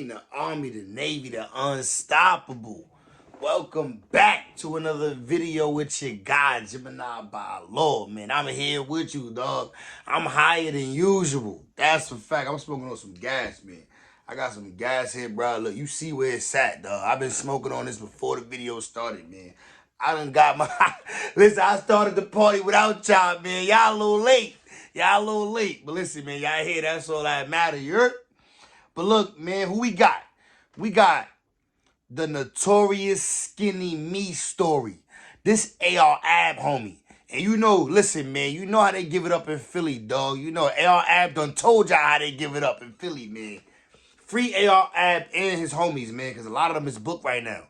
Marine, the Army, the Navy, the Unstoppable. Welcome back to another video with your guy, Gemini by Law, man. I'm here with you, dog. I'm higher than usual. That's a fact. I'm smoking on some gas, man. I got some gas here, bro. Look, you see where it's at, dog. I've been smoking on this before the video started, man. I done got my... Listen, I started the party without y'all, man. Y'all a little late. Y'all a little late. But listen, man, y'all here. That's all that matter. You heard? But look, man, who we got? We got the Notorious Skinny Me story. This AR Ab homie. And you know, listen, man, you know how they give it up in Philly, dog. You know, AR Ab done told y'all how they give it up in Philly, man. Free AR Ab and his homies, man, because a lot of them is booked right now.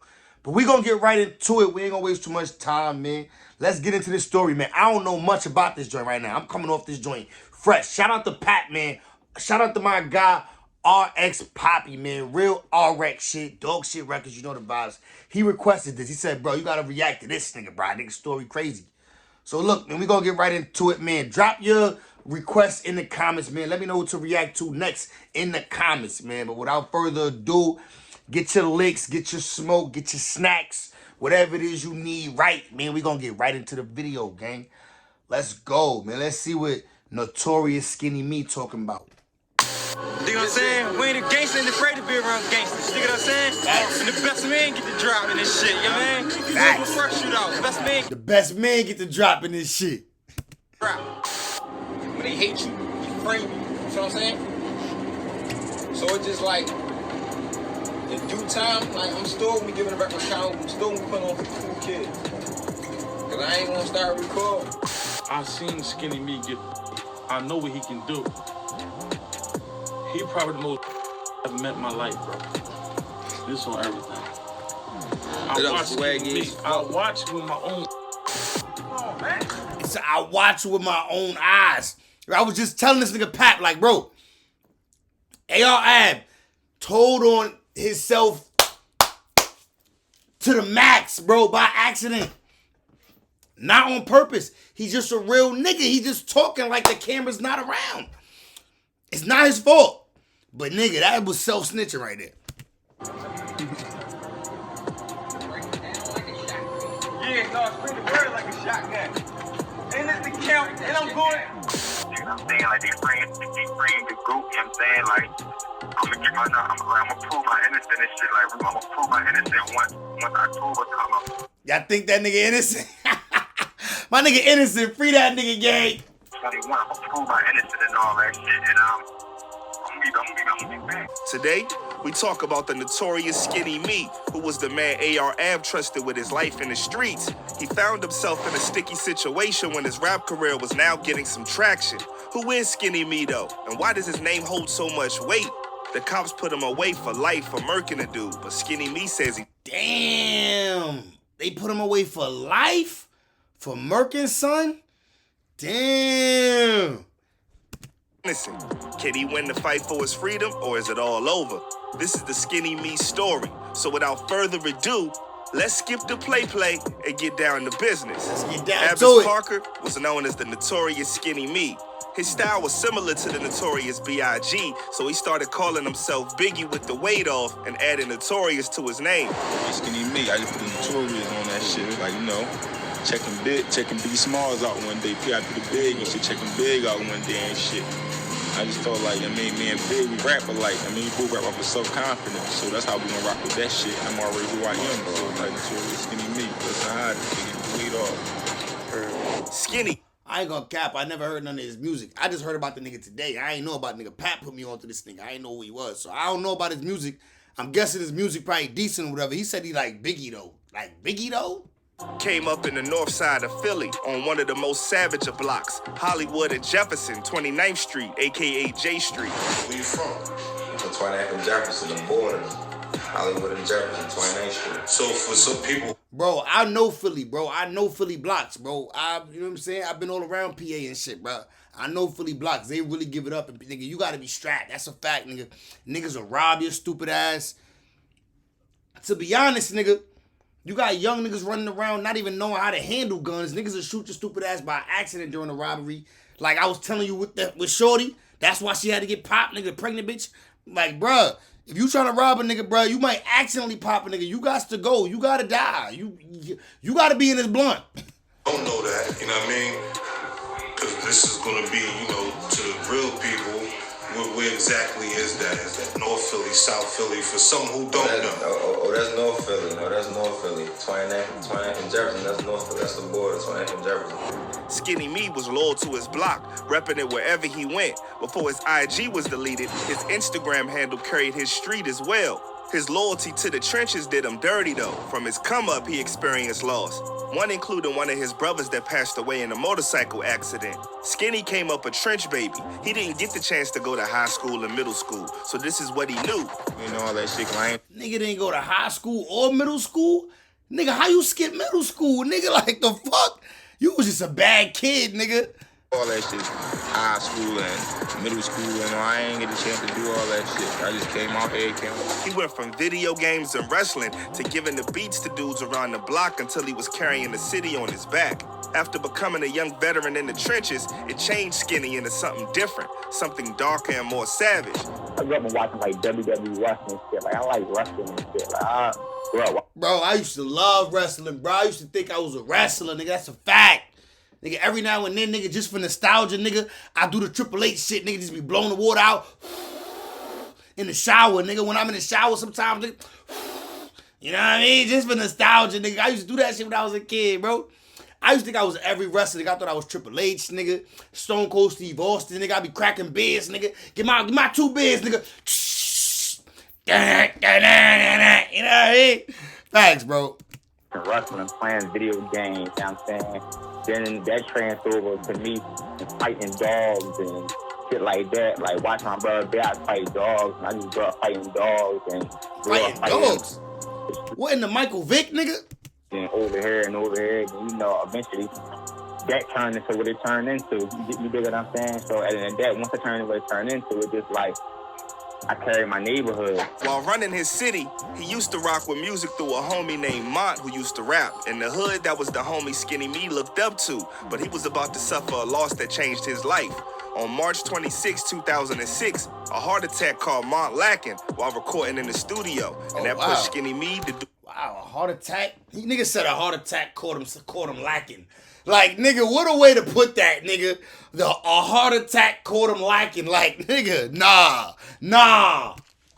But we going to get right into it. We ain't going to waste too much time, man. Let's get into this story, man. I don't know much about this joint right now. I'm coming off this joint fresh. Shout out to Pat, man. Shout out to my guy, RX Poppy, man. Real RX shit. Dog shit records. You know the vibes. He requested this. He said, bro, you got to react to this nigga, bro. Nigga story crazy. So look, man, we going to get right into it, man. Drop your requests in the comments, man. Let me know what to react to next in the comments, man. But without further ado, get your licks, get your smoke, get your snacks, whatever it is you need, right, man. We going to get right into the video, gang. Let's go, man. Let's see what Notorious Skinny Me talking about. You know what I'm saying? We ain't a gangster and afraid to be around gangsters. You know what I'm saying? Facts. And the best man get to drop in this shit, you know what I mean? Facts. First shootout. The best man The best man get to drop in this shit. drop. When they hate you, you frame you. You know what I'm saying? So it's just like, in due time, like I'm still gonna be giving it back my count. I'm still gonna be putting on for the cool kids. Cause I ain't gonna start recording. I've seen Skinny Me get, I know what he can do. He probably the most I've ever met in my life, bro. This on everything. I watch Skinny Me. I watch with my own. Oh, man. So I watch with my own eyes. I was just telling this nigga Pat, like, bro, AR Ab told on himself to the max, bro, by accident. Not on purpose. He's just a real nigga. He just talking like the camera's not around. It's not his fault. But nigga, that was self-snitching right there. Yeah, no, spring the word like a shotgun. And it's the count, and I'm going. You know what I'm saying? Like, they freeing the group, you know what I'm saying? Like, I'm gonna prove my innocence and shit. Like, I'm gonna prove my innocence once October come up. Y'all think that nigga innocent? My nigga innocent. Free that nigga, gang. 21, I'm gonna prove my innocence and all that shit. And I'm gonna be back. Today, we talk about the Notorious Skinny Me, who was the man AR Ab trusted with his life in the streets. He found himself in a sticky situation when his rap career was now getting some traction. Who is Skinny Me, though? And why does his name hold so much weight? The cops put him away for life for murking a dude, but Skinny Me says he... Damn. They put him away for life? For murking, son? Damn. Listen, can he win the fight for his freedom, or is it all over? This is the Skinny Me story. So without further ado, let's skip the play and get down to business. Let's get down Abbas to it. Parker was known as the Notorious Skinny Me. His style was similar to the Notorious B.I.G., so he started calling himself Biggie with the weight off and added Notorious to his name. Skinny Me, I just put the Notorious on that shit. Like, you know, checking Big Smalls out one day. P.I. put the Big and shit, checking Big out one day and shit. I just thought, like, I mean, me and Big, we rap alike. I mean, we both rap off of self-confidence, so that's how we gonna rock with that shit. I'm already who I am, so like, Notorious Skinny Me. That's how I just get the weight off. Skinny. I ain't gonna cap. I never heard none of his music. I just heard about the nigga today. I ain't know about nigga. Pat put me onto this nigga. I ain't know who he was. So I don't know about his music. I'm guessing his music probably decent or whatever. He said he like Biggie though. Like Biggie though? Came up in the north side of Philly on one of the most savage of blocks, Hollywood and Jefferson, 29th Street, a.k.a. J Street. Where you from? From 29th and Jefferson, the border. Hollywood and Jefferson, 29th Street. So for some people... Bro, I know Philly, bro. I know Philly blocks, bro. You know what I'm saying? I've been all around PA and shit, bro. I know Philly blocks. They really give it up. And nigga, you gotta be strapped. That's a fact, nigga. Niggas will rob your stupid ass. To be honest, nigga, you got young niggas running around not even knowing how to handle guns. Niggas will shoot your stupid ass by accident during a robbery. Like I was telling you with Shorty, that's why she had to get popped, nigga, the pregnant bitch. Like, bruh, If you trying to rob a nigga, bro, you might accidentally pop a nigga. You got to go. You got to die. You got to be in this blunt. Don't know that, you know what I mean? Because this is going to be, you know, to the real people, where exactly is that? Is that North Philly, South Philly? For some who don't know. That's North Philly. No, that's North Philly. 29th and Jefferson, that's North Philly. That's the border, 29th and Jefferson. Skinny Me was loyal to his block, repping it wherever he went. Before his IG was deleted, his Instagram handle carried his street as well. His loyalty to the trenches did him dirty though. From his come up, he experienced loss. One including one of his brothers that passed away in a motorcycle accident. Skinny came up a trench baby. He didn't get the chance to go to high school and middle school, so this is what he knew. You know all that shit, man. Nigga didn't go to high school or middle school. Nigga, how you skip middle school? Nigga, like the fuck? You was just a bad kid, nigga. All that shit, high school and middle school, and I ain't get a chance to do all that shit. I just came out here, He went from video games and wrestling to giving the beats to dudes around the block until he was carrying the city on his back. After becoming a young veteran in the trenches, it changed Skinny into something different, something darker and more savage. I grew up watching like WWE wrestling shit. Like I like wrestling and shit. Like Bro, I used to love wrestling, bro. I used to think I was a wrestler, nigga. That's a fact. Nigga, every now and then, nigga, just for nostalgia, nigga, I do the Triple H shit, nigga, just be blowing the water out in the shower, nigga. When I'm in the shower sometimes, nigga, you know what I mean? Just for nostalgia, nigga. I used to do that shit when I was a kid, bro. I used to think I was every wrestler, nigga. I thought I was Triple H, nigga. Stone Cold Steve Austin, nigga. I be cracking beers, nigga. Get my 2 beers, nigga. You know what I mean? Thanks, bro. wrestling, playing video games, you know what I'm saying? Then that transferred over to me fighting dogs and shit like that. Like watching my brother Bear fight dogs, and I just grew up fighting dogs and fighting dogs. What in the Michael Vick, nigga? And over here, and you know, eventually that turned into what it turned into. You dig what I'm saying? So and that once it turned into what it turned into, it just like I carried my neighborhood. While running his city, he used to rock with music through a homie named Mont who used to rap. In the hood, that was the homie Skinny Me looked up to, but he was about to suffer a loss that changed his life. On March 26, 2006, a heart attack called Mont lacking while recording in the studio, and that pushed Skinny Me to do. Wow, a heart attack? He nigga said a heart attack caught him lacking. Like, nigga, what a way to put that, nigga. A heart attack caught him lacking. Like, nigga, nah.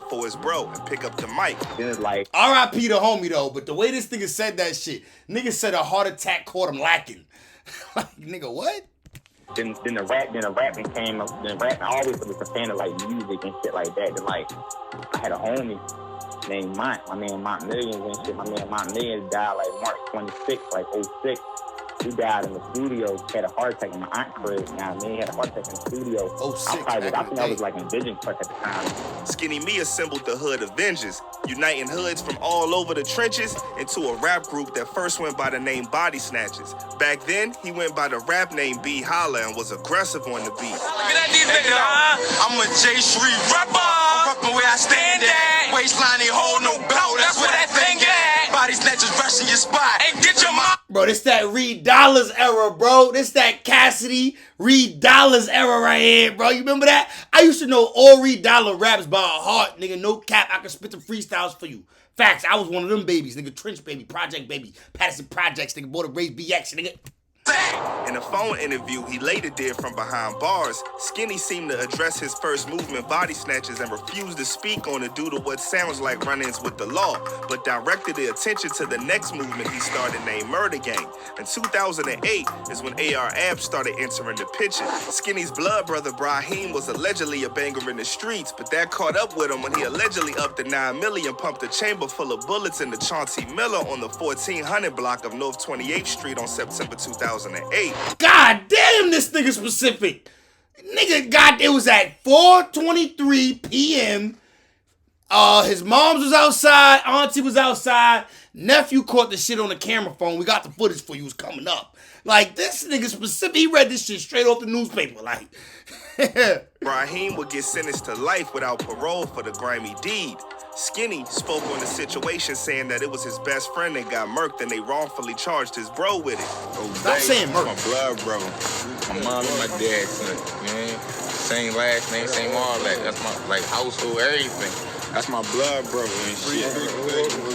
For his bro and pick up the mic. Then it's like R.I.P. the homie though, but the way this nigga said that shit, nigga said a heart attack caught him lacking. Like, nigga, what? Then the rapping came up. Then rapping, I always was a fan of like music and shit like that. Then like I had a homie named Mont, my man Mont Millions and shit. My man Mont Millions died like March 26, like 06. He died in the studio. He had a heart attack in my aunt's crib. Now, he had a heart attack in the studio. I think I was like in vision check at the time. Skinny Me assembled the Hood Avengers, uniting hoods from all over the trenches into a rap group that first went by the name Body Snatchers. Back then, he went by the rap name B Holla and was aggressive on the beat. Look at these niggas, I'm a J Street rapper. I'm reppin' where I stand at. Waistline ain't hold no belt. That's where that thing at. Body Snatchers rushing your spot. Hey, get your mind. Bro, this that Reed Dollars era, bro. This that Cassidy Reed Dollars era right here, bro. You remember that? I used to know all Reed Dollar raps by heart, nigga. No cap, I could spit some freestyles for you. Facts, I was one of them babies, nigga. Trench baby, Project baby, Patterson Projects, nigga. Boy, the Race BX, nigga. In a phone interview he later did from behind bars, Skinny seemed to address his first movement, Body Snatchers, and refused to speak on it due to what sounds like run-ins with the law, but directed the attention to the next movement he started named Murder Gang. In 2008 is when AR Ab started entering the picture. Skinny's blood brother Brahim was allegedly a banger in the streets, but that caught up with him when he allegedly upped the 9 million, pumped a chamber full of bullets into Chauncey Miller on the 1400 block of North 28th Street on September 2008. God damn, this nigga specific. Nigga, God, it was at 4:23 p.m. His mom's was outside, auntie was outside, nephew caught the shit on the camera phone. We got the footage for you, was coming up. Like, this nigga specific, he read this shit straight off the newspaper, like. Brahim would get sentenced to life without parole for the grimy deed. Skinny spoke on the situation, saying that it was his best friend that got murked and they wrongfully charged his bro with it. Stop saying murked. My blood brother. My mom and my dad's son. You know? Same last name, same all that. That's my like household, everything. That's my blood brother and shit.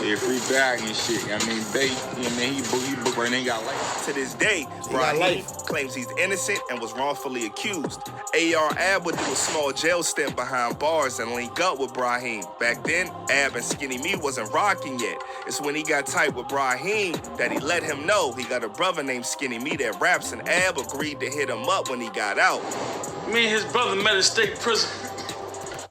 Yeah, free bag and shit. I mean, Bay, he booked right now, he got life. To this day, Brahim claims he's innocent and was wrongfully accused. AR Ab would do a small jail stint behind bars and link up with Brahim. Back then, Ab and Skinny Me wasn't rocking yet. It's when he got tight with Brahim that he let him know he got a brother named Skinny Me that raps, and Ab agreed to hit him up when he got out. Me and his brother met in state prison.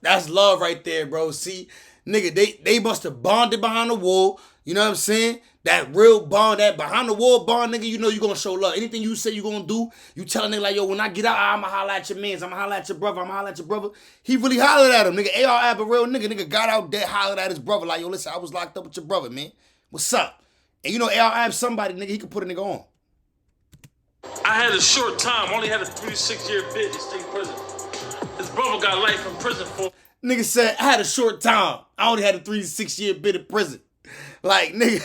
That's love right there, bro. See, nigga, they must have bonded behind the wall. You know what I'm saying? That real bond, that behind the wall bond, nigga, you know you gonna show love. Anything you say you gonna do, you tell a nigga like, yo, when I get out, I'ma holler at your mans, I'ma holler at your brother, I'ma holler at your brother. He really hollered at him, nigga. AR Ab a real nigga. Nigga got out there, hollered at his brother like, yo, listen, I was locked up with your brother, man. What's up? And you know AR Ab somebody, nigga, he could put a nigga on. I had a short time, only had a 3-6-year bid in state prison. His brother got life in prison for... Nigga said, I had a short time. I only had a 3-6-year bid in prison. Like, nigga,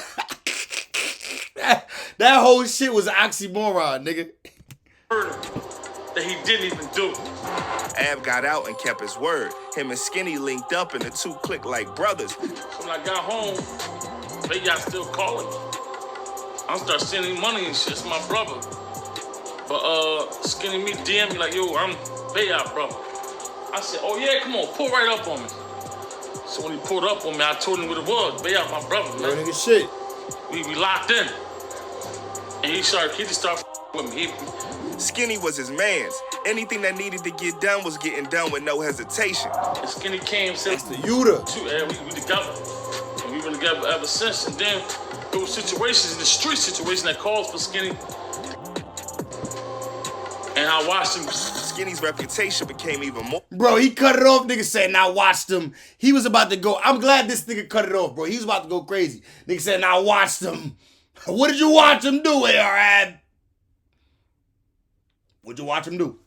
that whole shit was an oxymoron, nigga. That he didn't even do. Ab got out and kept his word. Him and Skinny linked up and the two clicked like brothers. So when I got home, they got still calling me. I start sending money and shit. It's my brother. But Skinny Me DM me like, yo, I'm Bayard, brother. I said, oh yeah, come on, pull right up on me. So when he pulled up on me, I told him what it was. Bayard, my brother, man. Nigga shit. We locked in. And he just started with me. Skinny was his mans. Anything that needed to get done was getting done with no hesitation. And Skinny came and said, that's the Yuta. We together. And we've been together ever since. And then there were situations, in the street situation that calls for Skinny. And I watched him. Skinny's reputation became even more. Bro, he cut it off. Nigga said, now watched him. He was about to go. I'm glad this nigga cut it off, bro. He was about to go crazy. Nigga said, now watched him. What did you watch him do, AR Ab? What'd you watch him do?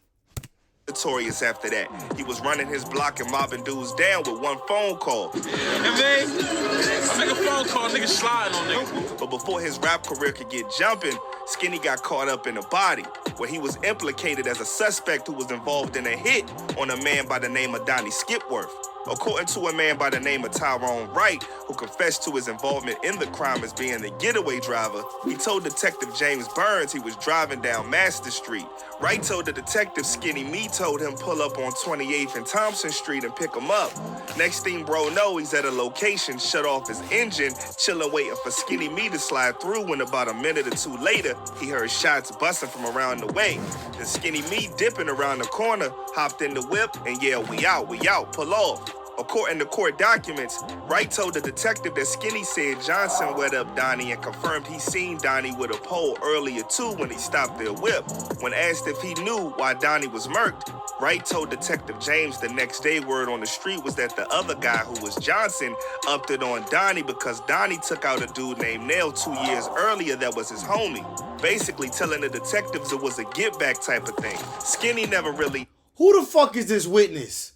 Notorious after that. He was running his block and mobbing dudes down with one phone call. And man, I make a phone call, nigga sliding on niggas. But before his rap career could get jumping, Skinny got caught up in a body where he was implicated as a suspect who was involved in a hit on a man by the name of Donnie Skipworth. According to a man by the name of Tyrone Wright, who confessed to his involvement in the crime as being the getaway driver, he told Detective James Burns he was driving down Master Street. Wright told the detective Skinny Me told him pull up on 28th and Thompson Street and pick him up. Next thing bro know, he's at a location, shut off his engine, chilling waiting for Skinny Me to slide through when about a minute or two later, he heard shots busting from around the way. Then Skinny Me dipping around the corner, hopped in the whip and yelled, we out, pull off. According to court documents, Wright told the detective that Skinny said Johnson wet up Donnie and confirmed he seen Donnie with a pole earlier too when he stopped their whip. When asked if he knew why Donnie was murked, Wright told Detective James the next day word on the street was that the other guy, who was Johnson, upped it on Donnie because Donnie took out a dude named Nail 2 years earlier that was his homie. Basically telling the detectives it was a get back type of thing. Skinny never really... Who the fuck is this witness?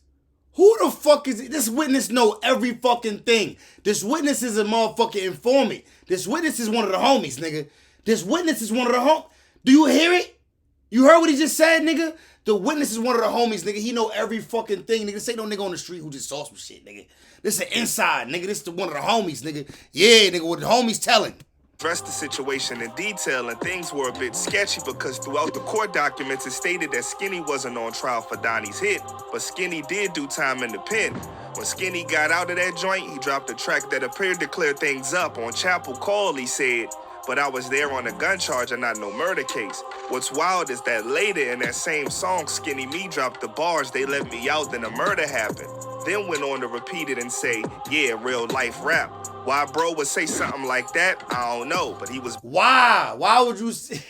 Who the fuck is it? This witness know every fucking thing. This witness is a motherfucking informant. This witness is one of the homies, nigga. This witness is one of the homies. Do you hear it? You heard what he just said, nigga? The witness is one of the homies, nigga. He know every fucking thing, nigga. This ain't no nigga on the street who just saw some shit, nigga. This is inside, nigga. This is one of the homies, nigga. Yeah, nigga, what the homies telling. Addressed the situation in detail, and things were a bit sketchy because throughout the court documents it stated that Skinny wasn't on trial for Donnie's hit, but Skinny did do time in the pen. When Skinny got out of that joint, he dropped a track that appeared to clear things up. On Chapel Call, he said, but I was there on a gun charge and not no murder case. What's wild is that later in that same song, Skinny Me dropped the bars, they let me out, then a murder happened. Then went on to repeat it and say, yeah, real life rap. Why bro would say something like that, I don't know, but he was... Why? Why would you say...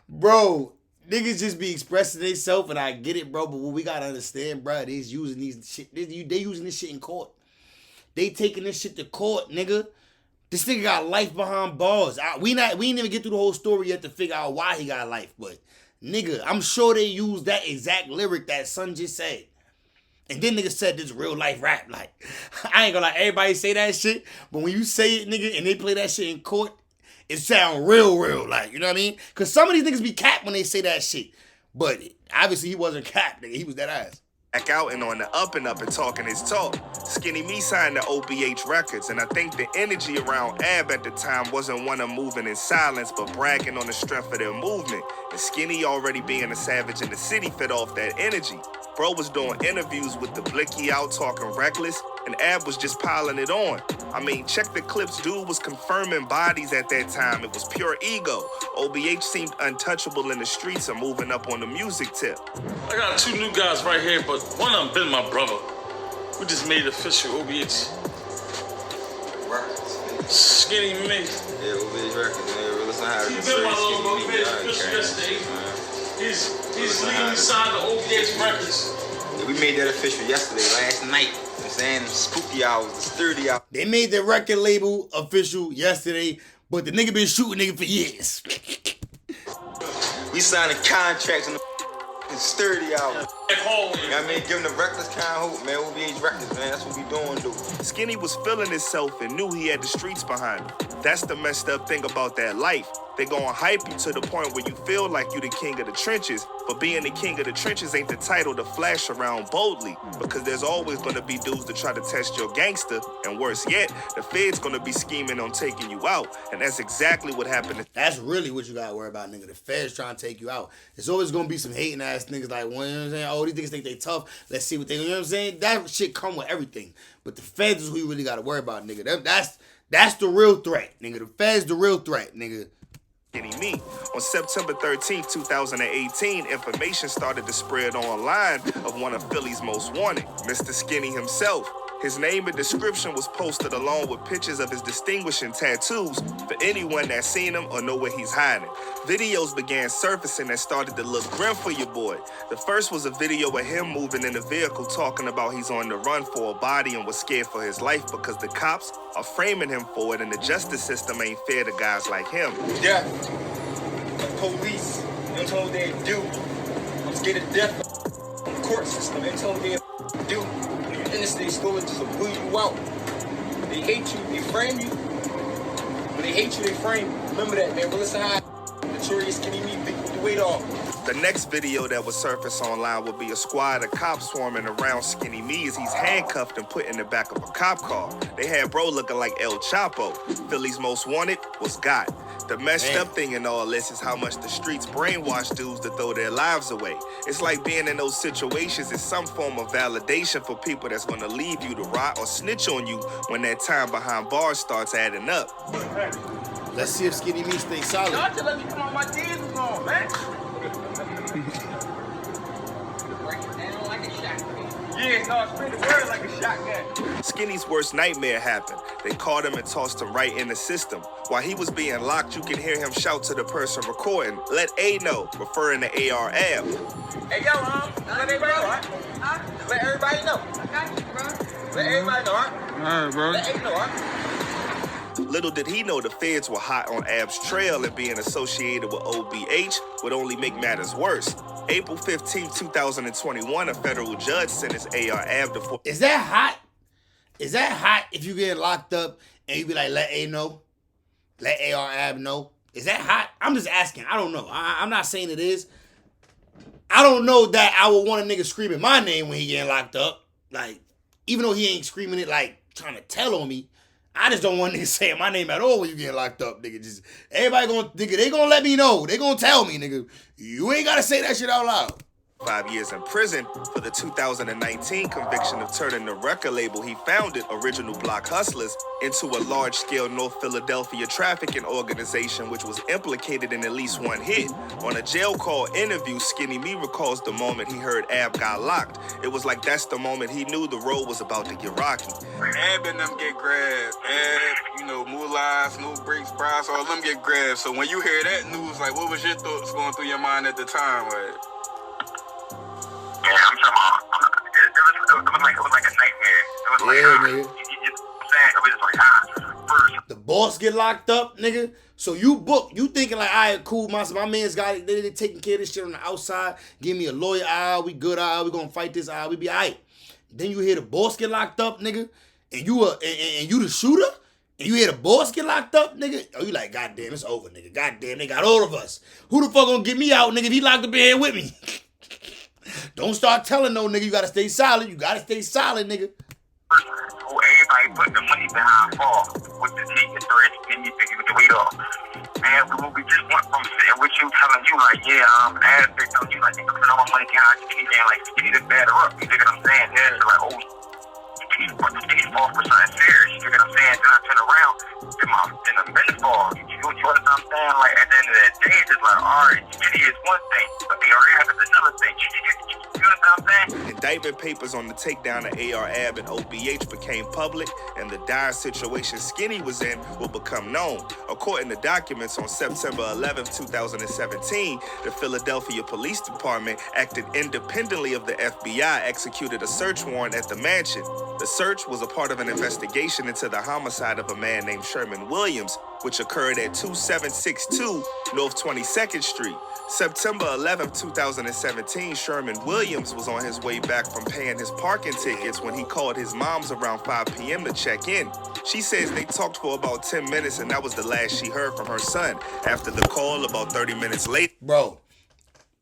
Bro, niggas just be expressing themselves, and I get it, bro, but what we gotta understand, bro, they using these shit, they using this shit in court. They taking this shit to court, nigga. This nigga got life behind bars. We ain't even get through the whole story yet to figure out why he got life, but nigga, I'm sure they used that exact lyric that son just said. And then nigga said this real life rap. Like, I ain't gonna lie, everybody say that shit, but when you say it, nigga, and they play that shit in court, it sound real, like, you know what I mean? Because some of these niggas be capped when they say that shit. But obviously he wasn't capped, nigga. He was that ass. back out and on the up and talking his talk. Skinny Me signed to OBH Records, and I think the energy around Ab at the time wasn't one of moving in silence, but bragging on the strength of their movement. And Skinny, already being a savage in the city, fed off that energy. Bro was doing interviews with the blicky out talking reckless, and Ab was just piling it on. I mean, check the clips, dude was confirming bodies at that time. It was pure ego. OBH seemed untouchable in the streets and moving up on the music tip. I got two new guys right here, but one of them been my brother. We just made it official, OBH. Records. Skinny Me. Yeah, OBH Records, man. Listen how He been my little bro. We made it official yesterday. He's legally signed to OBH Records. Yeah, we made that official yesterday, last night. You know what I'm saying? Spooky hours, the sturdy hours. They made their record label official yesterday, but the nigga been shooting nigga for years. We signing contracts in the sturdy hours. You know what I mean, giving the reckless kind of hope, man. OBH Records, man. That's what we doing, dude. Skinny was feeling himself and knew he had the streets behind him. That's the messed up thing about that life. They gonna hype you to the point where you feel like you the king of the trenches, but being the king of the trenches ain't the title to flash around boldly, because there's always gonna be dudes that try to test your gangster, and worse yet, the Fed's gonna be scheming on taking you out, and that's exactly what happened. That's really what you gotta worry about, nigga. The Feds trying to take you out. There's always gonna be some hating ass niggas like, well, you know what I'm saying? Oh, these niggas think they tough. Let's see what they, you know what I'm saying? That shit come with everything. But the Feds is who you really gotta worry about, nigga. That's the real threat, nigga. The Feds the real threat, nigga. Skinny Me. On September 13th, 2018, information started to spread online of one of Philly's most wanted, Mr. Skinny himself. His name and description was posted along with pictures of his distinguishing tattoos for anyone that's seen him or know where he's hiding. Videos began surfacing that started to look grim for your boy. The first was a video of him moving in a vehicle talking about he's on the run for a body and was scared for his life because the cops are framing him for it and the justice system ain't fair to guys like him. Death. The police. They told they do. I'm scared of death. The court system. They told they do. When you're innocent, they still just blew you out. They hate you. They frame you. When they hate you, they frame you. Remember that, man. But listen how Notorious Skinny Me beat the weight off. The next video that would surface online would be a squad of cops swarming around Skinny Me as he's handcuffed and put in the back of a cop car. They had bro looking like El Chapo. Philly's most wanted was got. The messed up thing in all this is how much the streets brainwash dudes to throw their lives away. It's like being in those situations is some form of validation for people that's gonna leave you to rot or snitch on you when that time behind bars starts adding up. Let's see if Skinny Me stays solid. Y'all just let me come on, my D's was on, man. Yeah, no, spin the word like a shotgun. Skinny's worst nightmare happened. They caught him and tossed him right in the system. While he was being locked, you could hear him shout to the person recording, "Let A know," referring to AR Ab. Hey, yo, let everybody know, right? Let everybody know. Let everybody know, right? All right, bro. Let everybody know, right? Little did he know the feds were hot on Ab's trail, and being associated with OBH would only make matters worse. April 15, 2021, a federal judge sentenced AR Ab to... Is that hot? Is that hot if you get locked up and you be like, let A know? Let AR Ab know? Is that hot? I'm just asking. I don't know. I'm not saying it is. I don't know that I would want a nigga screaming my name when he getting locked up. Like, even though he ain't screaming it like trying to tell on me, I just don't want niggas saying my name at all when you get locked up, nigga. Just everybody gonna, nigga, they gonna let me know. They gonna tell me, nigga. You ain't gotta say that shit out loud. 5 years in prison for the 2019 conviction of turning the record label he founded, Original Block Hustlers, into a large-scale North Philadelphia trafficking organization which was implicated in at least one hit. On a jail call interview, Skinny Me recalls the moment he heard Ab got locked. It was like that's the moment he knew the road was about to get rocky. Ab and them get grabbed. Ab, you know, Moolah, Snoop Breaks, Bryce, all them get grabbed. So when you hear that news, like, what was your thoughts going through your mind at the time? Like, Yeah, I'm talking about, it was like a nightmare. It was like, nigga. I'm saying, it was just like, first. The boss get locked up, nigga. So you thinking like, all right, cool, my man's got it. They taking care of this shit on the outside. Give me a lawyer, we good, we gonna fight this, we be all right. Then you hear the boss get locked up, nigga, and you the shooter, and you hear the boss get locked up, nigga. Oh, you like, goddamn, it's over, nigga. Goddamn, they got all of us. Who the fuck gonna get me out, nigga, if he locked up in here with me? Don't start telling no nigga you gotta stay silent. You gotta stay silent, nigga. Who everybody put the money behind for with the team, Notorious, and you think with the weight off. Man, we just went from sitting with you telling you like, yeah, as they telling you like, nigga, put all my money behind Skinny, man, like Skinny to batter up. You dig what I'm saying? Then it's like, oh, Skinny's fall for something serious. You dig what I'm saying? Then I turn around, then the minute fall. You understand what I'm saying? Like at the end of the day, it's just like, all right, Skinny is one thing, but AR-Ab is another thing. You understand what I'm saying? Indictment papers on the takedown of AR-Ab and OBH became public, and the dire situation Skinny was in will become known. According to documents on September 11, 2017, the Philadelphia Police Department acted independently of the FBI, executed a search warrant at the mansion. The search was a part of an investigation into the homicide of a man named Sherman Williams, which occurred at 2762 North 22nd Street. September 11, 2017, Sherman Williams was on his way back from paying his parking tickets when he called his mom's around 5 p.m. to check in. She says they talked for about 10 minutes and that was the last she heard from her son. After the call, about 30 minutes later. Bro,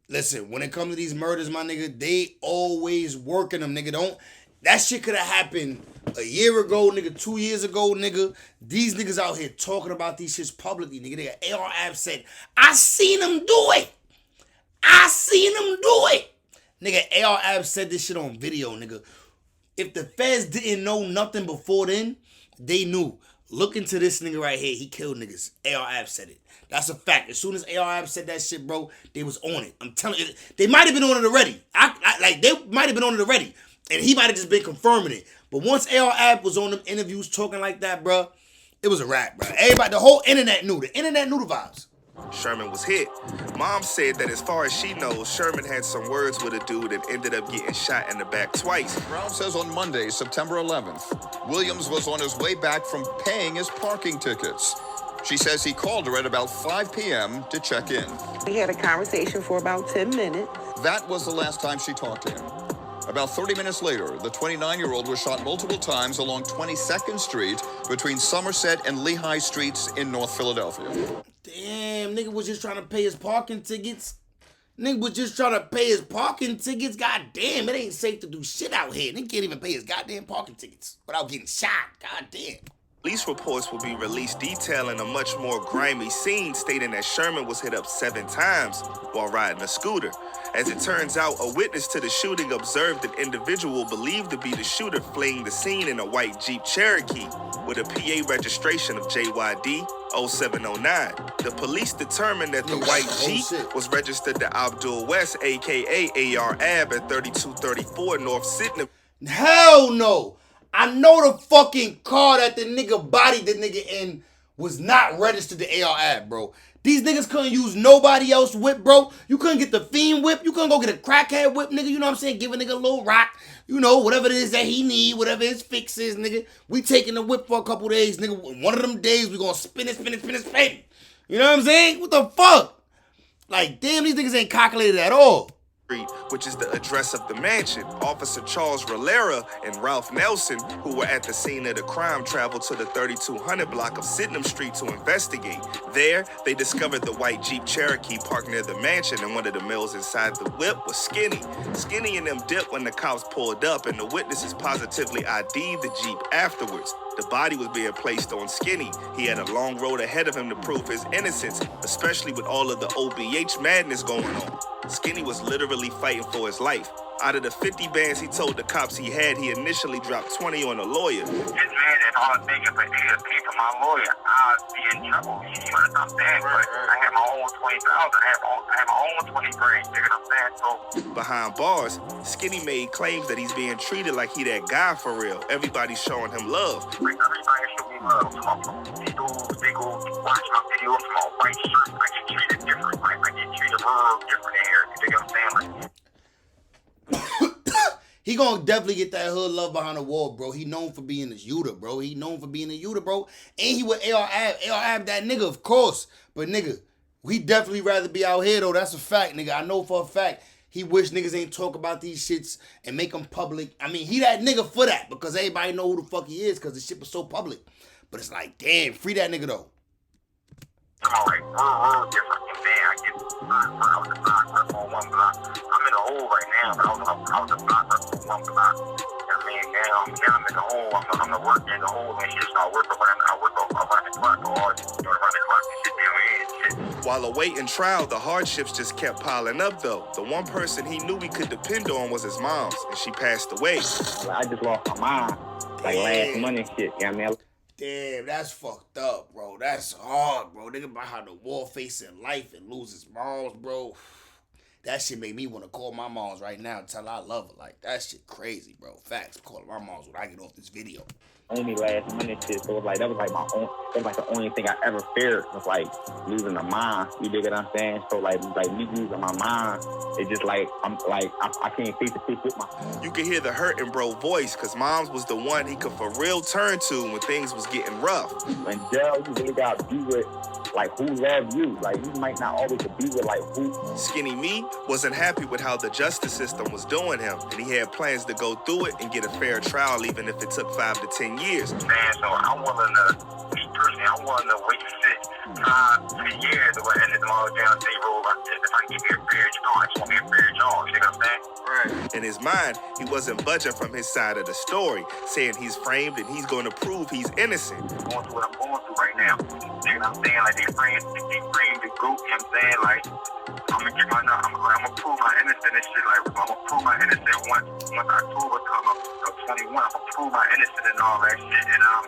listen, when it comes to these murders, my nigga, they always working them, nigga. That shit could have happened a year ago, nigga, 2 years ago, nigga. These niggas out here talking about these shits publicly, nigga. AR-Ab said, I seen him do it. I seen him do it. Nigga, AR-Ab said this shit on video, nigga. If the feds didn't know nothing before then, they knew. Look into this nigga right here. He killed niggas. AR-Ab said it. That's a fact. As soon as AR-Ab said that shit, bro, they was on it. I'm telling you, they might have been on it already. They might have been on it already. And he might have just been confirming it. But once AR-Ab was on them interviews talking like that, bro, it was a wrap, bro. Everybody, the whole internet knew. The internet knew the vibes. Sherman was hit. Mom said that as far as she knows, Sherman had some words with a dude and ended up getting shot in the back twice. Brown says on Monday, September 11th, Williams was on his way back from paying his parking tickets. She says he called her at about 5 p.m. to check in. We had a conversation for about 10 minutes. That was the last time she talked to him. About 30 minutes later, the 29-year-old was shot multiple times along 22nd Street between Somerset and Lehigh Streets in North Philadelphia. Damn, nigga was just trying to pay his parking tickets. Nigga was just trying to pay his parking tickets. God damn, it ain't safe to do shit out here. Nigga can't even pay his goddamn parking tickets without getting shot. God damn. Police reports will be released detailing a much more grimy scene, stating that Sherman was hit up 7 times while riding a scooter. As it turns out, a witness to the shooting observed an individual believed to be the shooter fleeing the scene in a white Jeep Cherokee with a PA registration of JYD 0709. The police determined that the white Jeep was registered to Abdul West, aka AR-Ab, at 3234 North Sydenham. Hell no! I know the fucking car that the nigga bodied the nigga in was not registered to AR-Ab, bro. These niggas couldn't use nobody else whip, bro. You couldn't get the fiend whip. You couldn't go get a crackhead whip, nigga. You know what I'm saying? Give a nigga a little rock. You know, whatever it is that he need, whatever his fix is, nigga. We taking the whip for a couple days, nigga. One of them days, we gonna spin it. You know what I'm saying? What the fuck? Like, damn, these niggas ain't calculated at all. Which is the address of the mansion. Officer Charles Rillera and Ralph Nelson, who were at the scene of the crime, traveled to the 3200 block of Sydenham Street to investigate. There, they discovered the white Jeep Cherokee parked near the mansion, and one of the males inside the whip was Skinny. Skinny and them dipped when the cops pulled up, and the witnesses positively ID'd the Jeep afterwards. The body was being placed on Skinny. He had a long road ahead of him to prove his innocence, especially with all of the OBH madness going on. Skinny was literally fighting for his life. Out of the 50 bands he told the cops he had, he initially dropped 20 on a lawyer. This man and all I'm thinking for is pay for my lawyer. I'll be in trouble. You know what I'm saying? But I have my own 20,000. I have my own 20 grand. You know what I'm saying? So behind bars, Skinny made claims that he's being treated like he that guy for real. Everybody's showing him love. Like everybody show me love. They go watch my videos from my white shirt. I get treated different. I get treated real different in here. You know what I'm saying? Like, he gonna definitely get that hood love behind the wall, bro. He known for being this Yuta, bro. He known for being a Yuta, bro. And he with AR-Ab. AR-Ab that nigga, of course. But nigga, we definitely rather be out here, though. That's a fact, nigga. I know for a fact he wish niggas ain't talk about these shits and make them public. I mean, he that nigga for that because everybody know who the fuck he is because the shit was so public. But it's like, damn, free that nigga, though. I'm all right, real different. And then I get I was a on one block. I'm in the hole right now, but I was a block up on one block. You know what I mean? Now I'm in the hole. I'm working in the hole and shit. So I work around the clock, or around the clock and shit down here and shit. While awaiting trial, the hardships just kept piling up, though. The one person he knew he could depend on was his mom's, and she passed away. I just lost my mom, like last month and shit. You know what I mean? Damn, that's fucked up, bro. That's hard, bro. Think about how the war facing life and lose his moms, bro. That shit make me want to call my moms right now and tell her I love her. Like, that shit crazy, bro. Facts. Calling my moms when I get off this video. Only last month and shit, so it was like, that was like the only thing I ever feared was like losing a mom. You dig what I'm saying? So like me losing my mom, it just like I can't face to face with my. You could hear the hurt in bro voice, cause mom's was the one he could for real turn to when things was getting rough. When jail, you really gotta be with like who love you. Like you might not always be with like who. Skinny Me wasn't happy with how the justice system was doing him, and he had plans to go through it and get a fair trial, even if it took 5 to 10 years. Man, so I'm willing to wait 5 to years to end this all down state road. If I can get a fair job, I just want to get a fair job. You know what I'm saying? Right. In his mind, he wasn't budging from his side of the story, saying he's framed and he's going to prove he's innocent. Going through what I'm going through right now. You know what I'm saying? Like they framed the group. You know what I'm saying? Like I'm gonna prove my innocence and shit. Like I'm gonna prove my innocence once October come up 21. I'm gonna prove my innocence and all that shit. And I'm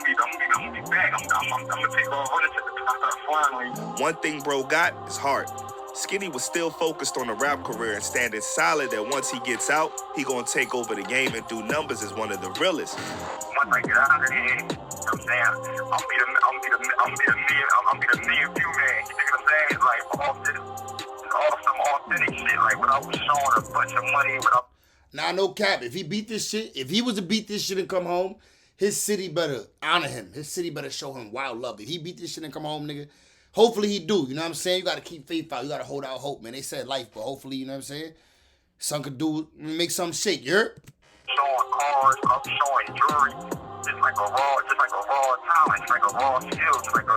gonna be back. I'm gonna take off running to the top finally. One thing bro got is heart. Skinny was still focused on the rap career and standing solid that once he gets out, he gonna take over the game and do numbers as one of the realest. Once I get out of here, you know what I'm saying? I'll be the million view man. You know what I'm saying? Like authentic shit. Like without showing a bunch of money. Nah, no cap. If he beat this shit, if he was to beat this shit and come home, his city better honor him. His city better show him wild love. If he beat this shit and come home, nigga, hopefully he do. You know what I'm saying? You got to keep faith out. You got to hold out hope, man. They said life, but hopefully, you know what I'm saying? Son could do, make something shake, you heard? Showing cars, I'm showing jewelry. Just like a raw talent, just like a raw skill, just like be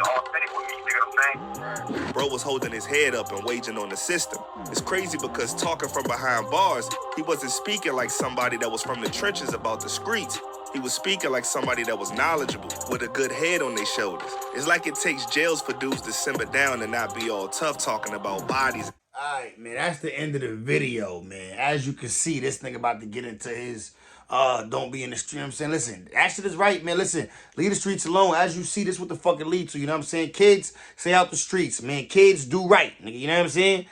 authentic with me, you know what I'm saying? Bro was holding his head up and waging on the system. It's crazy because talking from behind bars, he wasn't speaking like somebody that was from the trenches about the streets. He was speaking like somebody that was knowledgeable, with a good head on their shoulders. It's like it takes jails for dudes to simmer down and not be all tough talking about bodies. All right, man, that's the end of the video, man. As you can see, this nigga about to get into his don't be in the street. You know what I'm saying? Listen, that shit is right, man. Listen, leave the streets alone. As you see, this what the fuck it lead to. You know what I'm saying? Kids, stay out the streets, man. Kids, do right, nigga. You know what I'm saying?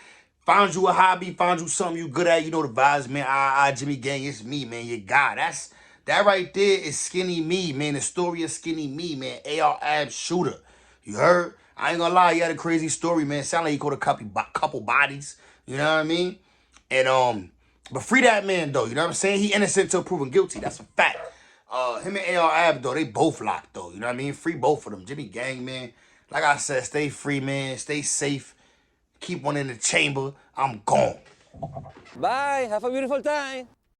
Find you a hobby, find you something you good at. You know the vibes, man. Jimmy Gang, it's me, man. Your guy. That right there is Skinny Me, man. The story of Skinny Me, man. AR Ab shooter. You heard? I ain't gonna lie, he had a crazy story, man. Sound like he caught a couple bodies. You know what I mean? And but free that man though. You know what I'm saying? He innocent till proven guilty. That's a fact. Him and AR Ab though, they both locked though. You know what I mean? Free both of them. Jimmy Gang, man. Like I said, stay free, man. Stay safe. Keep one in the chamber. I'm gone. Bye. Have a beautiful time.